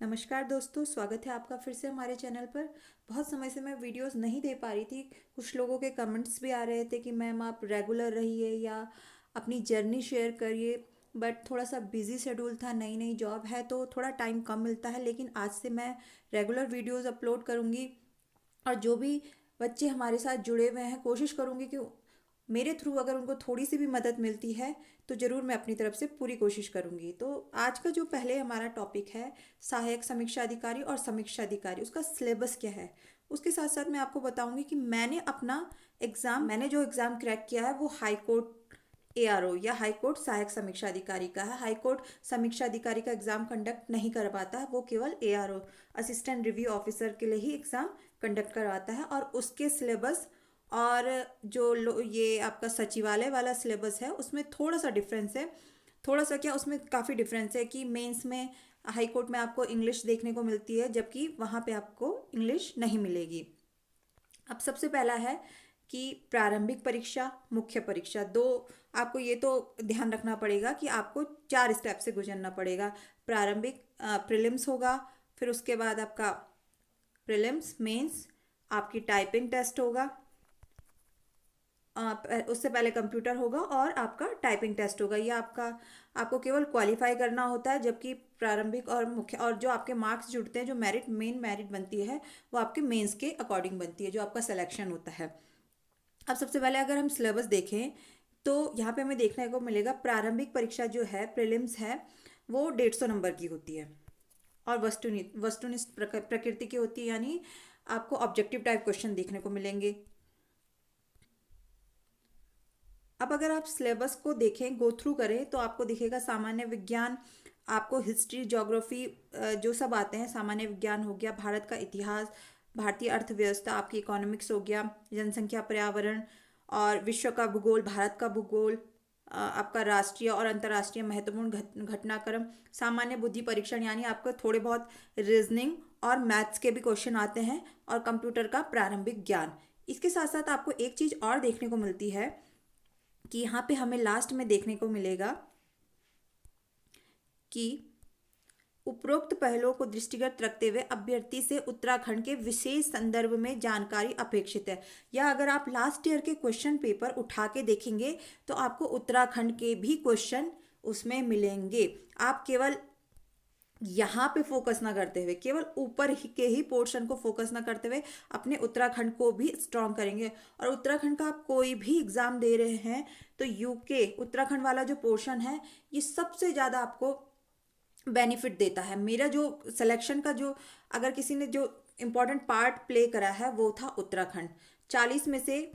नमस्कार दोस्तों, स्वागत है आपका फिर से हमारे चैनल पर। बहुत समय से मैं वीडियोस नहीं दे पा रही थी। कुछ लोगों के कमेंट्स भी आ रहे थे कि मैम आप रेगुलर रहिए या अपनी जर्नी शेयर करिए। बट थोड़ा सा बिजी शेड्यूल था, नई नई जॉब है तो थोड़ा टाइम कम मिलता है। लेकिन आज से मैं रेगुलर वीडियोस अपलोड करूँगी। और जो भी बच्चे हमारे साथ जुड़े हुए हैं, कोशिश करूँगी कि मेरे थ्रू अगर उनको थोड़ी सी भी मदद मिलती है तो ज़रूर मैं अपनी तरफ से पूरी कोशिश करूँगी। तो आज का जो पहले हमारा टॉपिक है, सहायक समीक्षा अधिकारी और समीक्षा अधिकारी, उसका सिलेबस क्या है। उसके साथ साथ मैं आपको बताऊंगी कि मैंने जो एग्ज़ाम क्रैक किया है वो हाई कोर्ट एआरओ या हाई कोर्ट सहायक समीक्षा अधिकारी का है। हाई कोर्ट समीक्षा अधिकारी का एग्ज़ाम कंडक्ट नहीं करवाता है, वो केवल एआरओ असिस्टेंट रिव्यू ऑफिसर के लिए ही एग्ज़ाम कंडक्ट करवाता है। और उसके सिलेबस और ये आपका सचिवालय वाला सिलेबस है उसमें थोड़ा सा डिफरेंस है। थोड़ा सा क्या, उसमें काफ़ी डिफरेंस है कि मेंस में हाई कोर्ट में आपको इंग्लिश देखने को मिलती है जबकि वहाँ पे आपको इंग्लिश नहीं मिलेगी। अब सबसे पहला है कि प्रारंभिक परीक्षा, मुख्य परीक्षा दो। आपको ये तो ध्यान रखना पड़ेगा कि आपको 4 स्टेप से गुजरना पड़ेगा। प्रारंभिक प्रीलिम्स होगा, फिर उसके बाद आपका प्रीलिम्स मेंस, आपकी टाइपिंग टेस्ट होगा, उससे पहले कंप्यूटर होगा और आपका टाइपिंग टेस्ट होगा। ये आपको केवल क्वालिफाई करना होता है। जबकि प्रारंभिक और मुख्य और जो आपके मार्क्स जुड़ते हैं, जो मेन मेरिट बनती है वो आपके मेंस के अकॉर्डिंग बनती है, जो आपका सिलेक्शन होता है। अब सबसे पहले अगर हम सिलेबस देखें तो यहाँ पे हमें देखने को मिलेगा प्रारंभिक परीक्षा जो है, प्रीलिम्स है, वो 150 नंबर की होती है और वस्तुनिष्ठ प्रकृति की होती है। यानी आपको ऑब्जेक्टिव टाइप क्वेश्चन देखने को मिलेंगे। अब अगर आप सिलेबस को देखें, गो थ्रू करें, तो आपको दिखेगा सामान्य विज्ञान, आपको हिस्ट्री, ज्योग्राफी, जो सब आते हैं, सामान्य विज्ञान हो गया, भारत का इतिहास, भारतीय अर्थव्यवस्था, आपकी इकोनॉमिक्स हो गया, जनसंख्या, पर्यावरण और विश्व का भूगोल, भारत का भूगोल, आपका राष्ट्रीय और अंतर्राष्ट्रीय महत्वपूर्ण घटनाक्रम, सामान्य बुद्धि परीक्षण, यानी आपको थोड़े बहुत रीजनिंग और मैथ्स के भी क्वेश्चन आते हैं, और कंप्यूटर का प्रारंभिक ज्ञान। इसके साथ साथ आपको एक चीज़ और देखने को मिलती है कि यहाँ पे हमें लास्ट में देखने को मिलेगा कि उपरोक्त पहलुओं को दृष्टिगत रखते हुए अभ्यर्थी से उत्तराखंड के विशेष संदर्भ में जानकारी अपेक्षित है। या अगर आप लास्ट ईयर के क्वेश्चन पेपर उठा के देखेंगे तो आपको उत्तराखंड के भी क्वेश्चन उसमें मिलेंगे। आप केवल यहाँ पे फोकस ना करते हुए, केवल के ही पोर्शन को फोकस ना करते हुए अपने उत्तराखंड को भी स्ट्रॉन्ग करेंगे। और उत्तराखंड का आप कोई भी एग्जाम दे रहे हैं तो यूके उत्तराखंड वाला जो पोर्शन है, ये सबसे ज़्यादा आपको बेनिफिट देता है। मेरा जो सिलेक्शन का जो, अगर किसी ने जो इम्पोर्टेंट पार्ट प्ले करा है वो था उत्तराखंड। 40 में से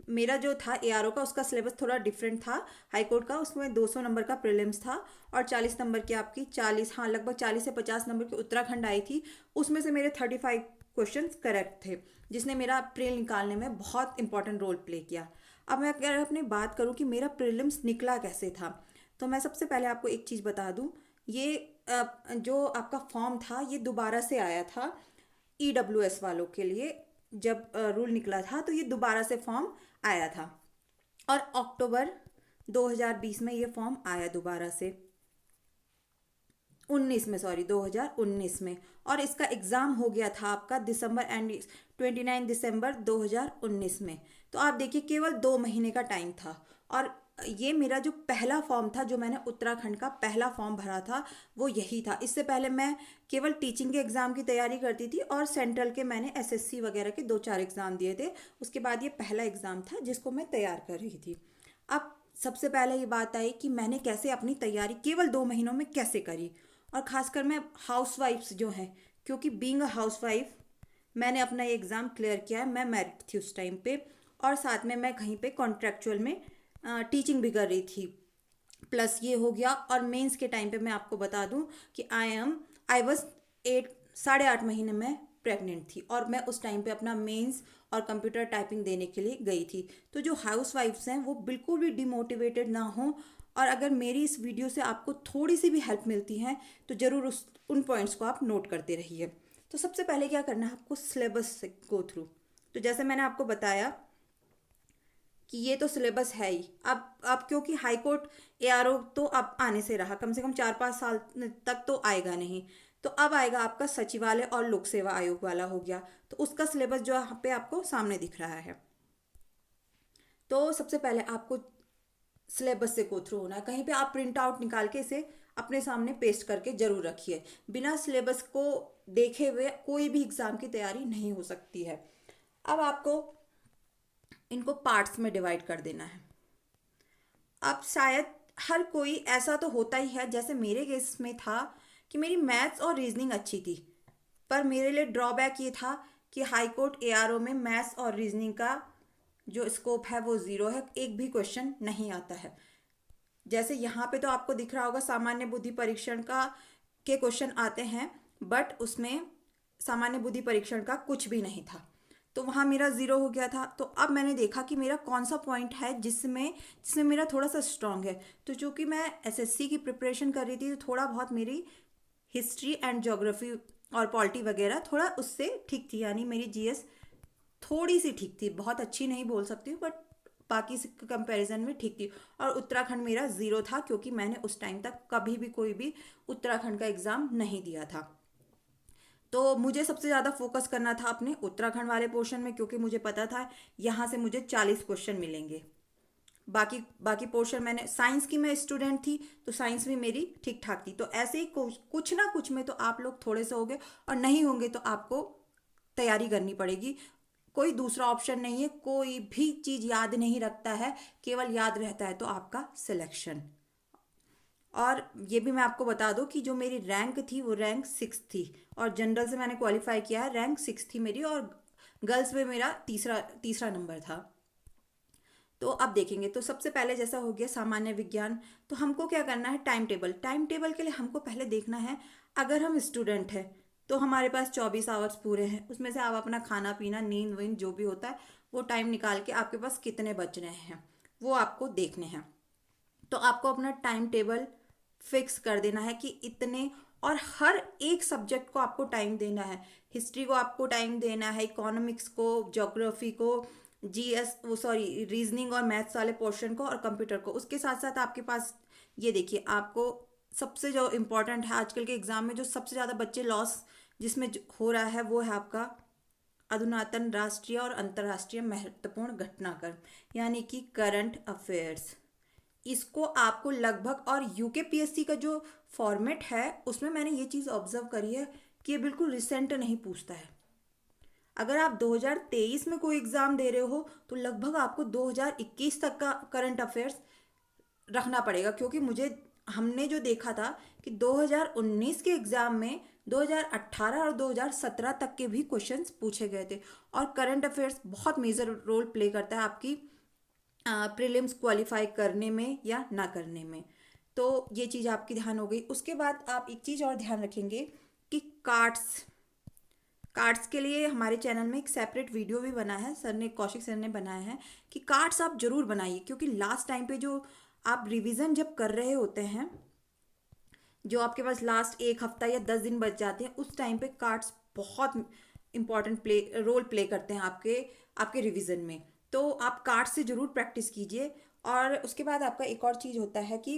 मेरा जो था एआरओ का, उसका सिलेबस थोड़ा डिफरेंट था हाई कोर्ट का। उसमें 200 नंबर का प्रीलिम्स था और 40 नंबर की आपकी 40, हाँ लगभग 40 से 50 नंबर की उत्तराखंड आई थी। उसमें से मेरे 35 क्वेश्चन करेक्ट थे, जिसने मेरा प्रील निकालने में बहुत इंपॉर्टेंट रोल प्ले किया। अब मैं अगर अपनी बात करूँ कि मेरा प्रीलिम्स निकला कैसे था, तो मैं सबसे पहले आपको एक चीज़ बता दूँ। ये जो आपका फॉर्म था ये दोबारा से आया था ईडब्ल्यूएस वालों के लिए। जब रूल निकला था तो ये दोबारा से फॉर्म आया था और अक्टूबर 2020 में ये फॉर्म आया दोबारा से, 19 में, सॉरी 2019 में। और इसका एग्ज़ाम हो गया था आपका दिसंबर एंड 29 दिसंबर 2019 में। तो आप देखिए केवल 2 महीने का टाइम था। और ये मेरा जो पहला फॉर्म था, जो मैंने उत्तराखंड का पहला फॉर्म भरा था, वो यही था। इससे पहले मैं केवल टीचिंग के एग्ज़ाम की तैयारी करती थी और सेंट्रल के मैंने एसएससी वगैरह के 2-4 एग्ज़ाम दिए थे। उसके बाद ये पहला एग्ज़ाम था जिसको मैं तैयार कर रही थी। अब सबसे पहले ये बात आई कि मैंने कैसे अपनी तैयारी केवल 2 महीनों में कैसे करी। और ख़ासकर मैं हाउसवाइफ्स जो हैं, क्योंकि बीइंग अ हाउसवाइफ मैंने अपना ये एग्ज़ाम क्लियर किया है। मैं मैरिड थी उस टाइम पे और साथ में मैं कहीं पे कॉन्ट्रेक्चुअल में टीचिंग भी कर रही थी। प्लस ये हो गया। और मेंस के टाइम पे मैं आपको बता दूं कि आई वॉज 8 साढ़े 8 महीने में प्रेग्नेंट थी और मैं उस टाइम पे अपना मेंस और कंप्यूटर टाइपिंग देने के लिए गई थी। तो जो हाउस वाइफ्स हैं वो बिल्कुल भी डिमोटिवेटेड ना हो। और अगर मेरी इस वीडियो से आपको थोड़ी सी भी हेल्प मिलती है तो ज़रूर उन पॉइंट्स को आप नोट करते रहिए। तो सबसे पहले क्या करना है, आपको सिलेबस से गो थ्रू। तो जैसे मैंने आपको बताया कि ये तो सिलेबस है ही। अब क्योंकि हाई कोर्ट एआरओ तो अब आने से रहा, कम से कम 4-5 साल तक तो आएगा नहीं। तो अब आएगा आपका सचिवालय और लोक सेवा आयोग वाला हो गया, तो उसका सिलेबस जो यहाँ पे आपको सामने दिख रहा है। तो सबसे पहले आपको सिलेबस से गो थ्रू होना है। कहीं पे आप प्रिंट आउट निकाल के इसे अपने सामने पेस्ट करके जरूर रखिए। बिना सिलेबस को देखे हुए कोई भी एग्जाम की तैयारी नहीं हो सकती है। अब आपको इनको पार्ट्स में डिवाइड कर देना है। अब शायद हर कोई, ऐसा तो होता ही है, जैसे मेरे केस में था कि मेरी मैथ्स और रीजनिंग अच्छी थी, पर मेरे लिए ड्रॉबैक ये था कि हाई कोर्ट एआरओ में मैथ्स और रीजनिंग का जो स्कोप है वो ज़ीरो है, एक भी क्वेश्चन नहीं आता है। जैसे यहाँ पे तो आपको दिख रहा होगा सामान्य बुद्धि परीक्षण का के क्वेश्चन आते हैं, बट उसमें सामान्य बुद्धि परीक्षण का कुछ भी नहीं था, तो वहाँ मेरा ज़ीरो हो गया था। तो अब मैंने देखा कि मेरा कौन सा पॉइंट है जिसमें जिसमें मेरा थोड़ा सा स्ट्रांग है। तो चूँकि मैं एसएससी की प्रिपरेशन कर रही थी, तो थोड़ा बहुत मेरी हिस्ट्री एंड ज्योग्राफी और पॉलिटी वगैरह थोड़ा उससे ठीक थी, यानी मेरी जीएस थोड़ी सी ठीक थी, बहुत अच्छी नहीं बोल सकती हूँ, बट बाकी के कंपैरिजन में ठीक थी। और उत्तराखंड मेरा ज़ीरो था, क्योंकि मैंने उस टाइम तक कभी भी कोई भी उत्तराखंड का एग्ज़ाम नहीं दिया था। तो मुझे सबसे ज़्यादा फोकस करना था अपने उत्तराखंड वाले पोर्शन में, क्योंकि मुझे पता था यहाँ से मुझे 40 क्वेश्चन मिलेंगे। बाकी बाकी पोर्शन, मैंने साइंस की मैं स्टूडेंट थी, तो साइंस भी मेरी ठीक ठाक थी। तो ऐसे ही कुछ ना कुछ में तो आप लोग थोड़े से होंगे, और नहीं होंगे तो आपको तैयारी करनी पड़ेगी। कोई दूसरा ऑप्शन नहीं है, कोई भी चीज़ याद नहीं रखता है, केवल याद रहता है तो आपका सिलेक्शन। और ये भी मैं आपको बता दूं कि जो मेरी रैंक थी वो रैंक 6 थी, और जनरल से मैंने क्वालिफाई किया है, रैंक 6 थी मेरी, और गर्ल्स में मेरा तीसरा तीसरा नंबर था। तो अब देखेंगे, तो सबसे पहले जैसा हो गया सामान्य विज्ञान, तो हमको क्या करना है, टाइम टेबल। टाइम टेबल के लिए हमको पहले देखना है, अगर हम स्टूडेंट हैं तो हमारे पास 24 आवर्स पूरे हैं, उसमें से आप अपना खाना पीना नींद वींद जो भी होता है वो टाइम निकाल के आपके पास कितने बच रहे हैं वो आपको देखने हैं। तो आपको अपना टाइम टेबल फिक्स कर देना है कि इतने, और हर एक सब्जेक्ट को आपको टाइम देना है। हिस्ट्री को आपको टाइम देना है, इकोनॉमिक्स को, ज्योग्राफी को, जीएस वो सॉरी रीजनिंग और मैथ्स वाले पोर्शन को, और कंप्यूटर को। उसके साथ साथ आपके पास ये देखिए, आपको सबसे जो इम्पोर्टेंट है आजकल के एग्जाम में, जो सबसे ज़्यादा बच्चे लॉस जिसमें हो रहा है, वो है आपका अधुनातन राष्ट्रीय और अंतर्राष्ट्रीय महत्वपूर्ण घटनाक्रम, यानी कि करंट अफेयर्स। इसको आपको लगभग, और यूकेपीएससी का जो फॉर्मेट है उसमें मैंने ये चीज़ ऑब्जर्व करी है कि ये बिल्कुल रिसेंट नहीं पूछता है। अगर आप 2023 में कोई एग्ज़ाम दे रहे हो तो लगभग आपको 2021 तक का करंट अफेयर्स रखना पड़ेगा, क्योंकि हमने जो देखा था कि 2019 के एग्ज़ाम में 2018 और 2017 तक के भी क्वेश्चंस पूछे गए थे। और करंट अफेयर्स बहुत मेजर रोल प्ले करता है आपकी प्रीलिम्स क्वालिफाई करने में या ना करने में। तो ये चीज़ आपकी ध्यान हो गई। उसके बाद आप एक चीज़ और ध्यान रखेंगे कि कार्ड्स कार्ड्स के लिए हमारे चैनल में एक सेपरेट वीडियो भी बना है, सर ने, कौशिक सर ने बनाया है, कि कार्ड्स आप जरूर बनाइए, क्योंकि लास्ट टाइम पे जो आप रिवीजन जब कर रहे होते हैं, जो आपके पास लास्ट एक हफ्ता या 10 दिन बच जाते हैं, उस टाइम पे कार्ड्स बहुत इंपॉर्टेंट रोल प्ले करते हैं आपके आपके रिवीजन में। तो आप कार्ड्स से ज़रूर प्रैक्टिस कीजिए। और उसके बाद आपका एक और चीज़ होता है कि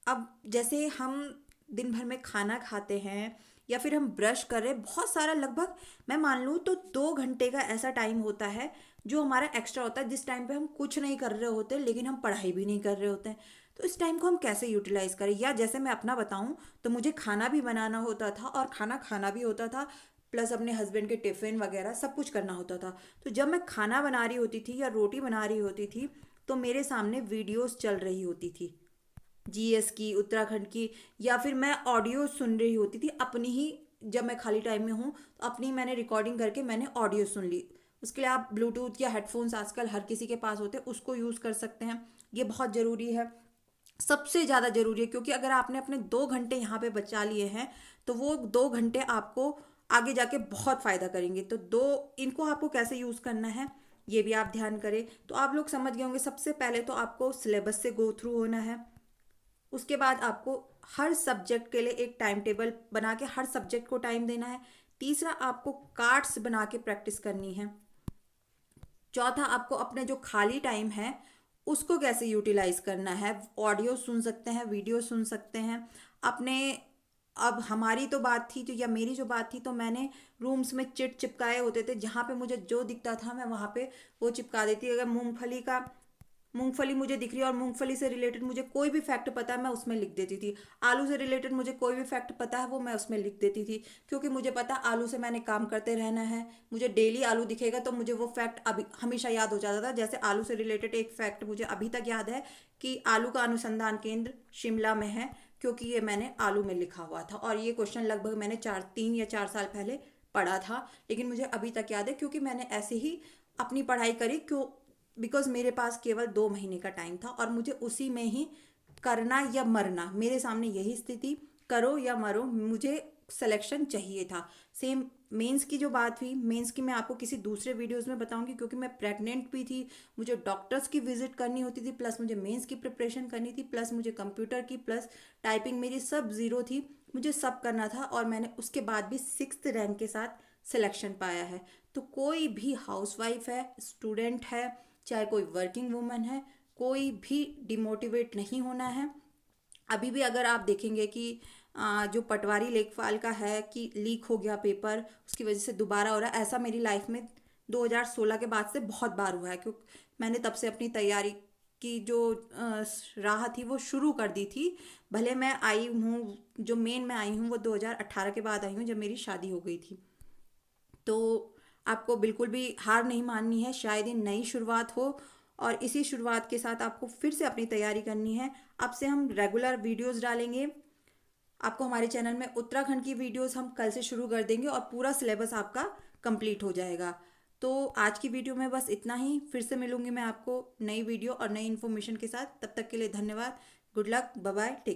अब जैसे हम दिन भर में खाना खाते हैं या फिर हम ब्रश कर रहे हैं, बहुत सारा, लगभग मैं मान लूँ तो 2 घंटे का ऐसा टाइम होता है जो हमारा एक्स्ट्रा होता है, जिस टाइम पे हम कुछ नहीं कर रहे होते लेकिन हम पढ़ाई भी नहीं कर रहे होते हैं। तो इस टाइम को हम कैसे यूटिलाइज करें, या जैसे मैं अपना बताऊं तो मुझे खाना भी बनाना होता था और खाना खाना भी होता था, प्लस अपने हस्बैंड के टिफ़िन वगैरह सब कुछ करना होता था। तो जब मैं खाना बना रही होती थी या रोटी बना रही होती थी, तो मेरे सामने वीडियोस चल रही होती थी, जीएस की, उत्तराखंड की, या फिर मैं ऑडियो सुन रही होती थी अपनी ही। जब मैं खाली टाइम में हूँ तो अपनी मैंने रिकॉर्डिंग करके मैंने ऑडियो सुन ली। उसके लिए आप ब्लूटूथ या हेडफोन्स आजकल हर किसी के पास होते हैं, उसको यूज़ कर सकते हैं। ये बहुत ज़रूरी है, सबसे ज़्यादा ज़रूरी है, क्योंकि अगर आपने अपने 2 घंटे यहाँ पे बचा लिए हैं तो वो 2 घंटे आपको आगे जाके बहुत फ़ायदा करेंगे। तो इनको आपको कैसे यूज़ करना है ये भी आप ध्यान करें। तो आप लोग समझ गए होंगे, सबसे पहले तो आपको सिलेबस से गो थ्रू होना है। उसके बाद आपको हर सब्जेक्ट के लिए एक टाइम टेबल बना के हर सब्जेक्ट को टाइम देना है। तीसरा, आपको कार्ड्स बना के प्रैक्टिस करनी है। चौथा, आपको अपने जो खाली टाइम है उसको कैसे यूटिलाइज करना है। ऑडियो सुन सकते हैं, वीडियो सुन सकते हैं अपने। अब हमारी तो बात थी, जो या मेरी जो बात थी, तो मैंने रूम्स में चिट चिपकाए होते थे, जहाँ पे मुझे जो दिखता था मैं वहाँ पे वो चिपका देती। अगर मूंगफली मुझे दिख रही है और मूंगफली से रिलेटेड मुझे कोई भी फैक्ट पता है, मैं उसमें लिख देती थी। आलू से रिलेटेड मुझे कोई भी फैक्ट पता है, वो मैं उसमें लिख देती थी, क्योंकि मुझे पता आलू से मैंने काम करते रहना है। मुझे डेली आलू दिखेगा तो मुझे वो फैक्ट अभी हमेशा याद हो जाता था। जैसे आलू से रिलेटेड एक फैक्ट मुझे अभी तक याद है कि आलू का अनुसंधान केंद्र शिमला में है, क्योंकि ये मैंने आलू में लिखा हुआ था। और ये क्वेश्चन लगभग मैंने 3 या 4 साल पहले पढ़ा था, लेकिन मुझे अभी तक याद है, क्योंकि मैंने ऐसे ही अपनी पढ़ाई करी। क्यों? बिकॉज मेरे पास केवल 2 महीने का टाइम था और मुझे उसी में ही करना या मरना, मेरे सामने यही स्थिति, करो या मरो, मुझे सिलेक्शन चाहिए था। सेम मेंस की जो बात हुई, मेंस की मैं आपको किसी दूसरे वीडियोस में बताऊंगी, क्योंकि मैं प्रेग्नेंट भी थी, मुझे डॉक्टर्स की विजिट करनी होती थी, प्लस मुझे मेंस की प्रिपरेशन करनी थी, प्लस मुझे कंप्यूटर की, प्लस टाइपिंग मेरी सब ज़ीरो थी, मुझे सब करना था। और मैंने उसके बाद भी 6th रैंक के साथ सिलेक्शन पाया है। तो कोई भी हाउसवाइफ है, स्टूडेंट है, चाहे कोई वर्किंग वूमन है, कोई भी डिमोटिवेट नहीं होना है। अभी भी अगर आप देखेंगे कि जो पटवारी लेखपाल का है कि लीक हो गया पेपर, उसकी वजह से दोबारा हो रहा है, ऐसा मेरी लाइफ में 2016 के बाद से बहुत बार हुआ है। क्योंकि मैंने तब से अपनी तैयारी की जो राह थी वो शुरू कर दी थी। भले मैं आई हूँ, जो मेन मैं आई हूँ वो 2018 के बाद आई हूँ, जब मेरी शादी हो गई थी। तो आपको बिल्कुल भी हार नहीं माननी है, शायद ये नई शुरुआत हो, और इसी शुरुआत के साथ आपको फिर से अपनी तैयारी करनी है। अब से हम रेगुलर वीडियोस डालेंगे। आपको हमारे चैनल में उत्तराखंड की वीडियोस हम कल से शुरू कर देंगे और पूरा सिलेबस आपका कंप्लीट हो जाएगा। तो आज की वीडियो में बस इतना ही। फिर से मिलूंगी मैं आपको नई वीडियो और नई इन्फॉर्मेशन के साथ। तब तक के लिए धन्यवाद। Good luck, bye bye, take